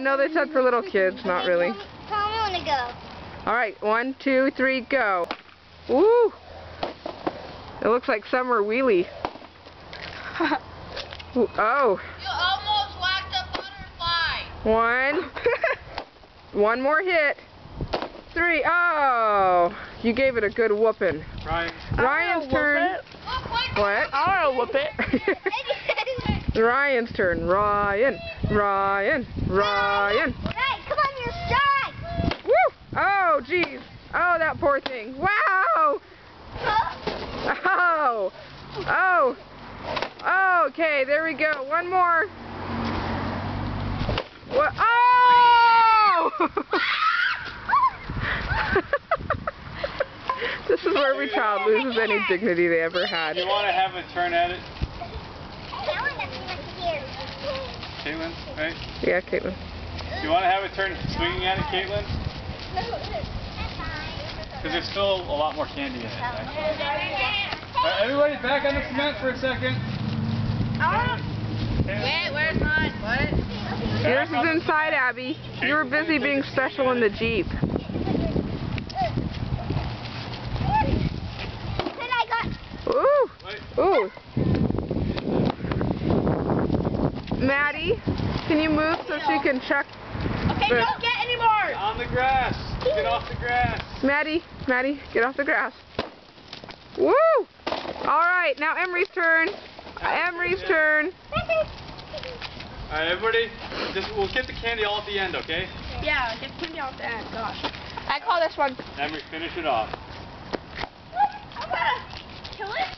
No, they said for little kids, not really. Tell me when to go. Alright, 1, 2, 3, go. Woo! It looks like summer wheelie. Oh. You almost whacked a butterfly. 1. One more hit. 3. Oh! You gave it a good whooping. Ryan's turn. What? I'll whoop it. Ryan's turn. Ryan. Ryan. Right, come on, your strike. Woo! Oh, jeez. Oh, that poor thing. Wow! Oh! Oh! Okay, there we go. One more. What? Oh! This is where every child loses any dignity they ever had. You want to have a turn at it? Caitlin, right? Yeah, Caitlin. You want to have a turn swinging at it, Caitlin? Because there's still a lot more candy in it. Right, everybody back on the cement for a second. Wait, where's mine? What? Yours is inside, Abby. You were busy being special in the Jeep. Ooh! Ooh! Maddie, can you move so she can check? Okay, don't get any more. On the grass. Get off the grass. Maddie, get off the grass. Woo! Alright, now Emery's turn. Emery's turn. Alright, everybody, we'll get the candy all at the end, okay? Yeah, get the candy off the end. Gosh. I call this one. Emery, finish it off. I'm gonna kill it.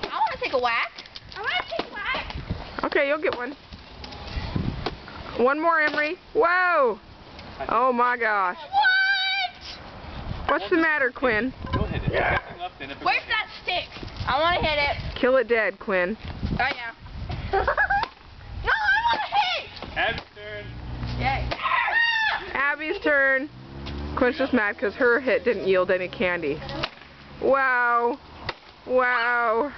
I want to take a whack. I want to take a whack. Okay, you'll get one. One more, Emery. Whoa! Oh my gosh. What? What's the matter, Quinn? Go hit it. There's nothing left in it. Where's that stick? I want to hit it. Kill it dead, Quinn. Oh, yeah. No, I want to hit. Abby's turn. Yay. Abby's turn. Quinn's just mad because her hit didn't yield any candy. Wow. Wow.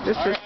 This is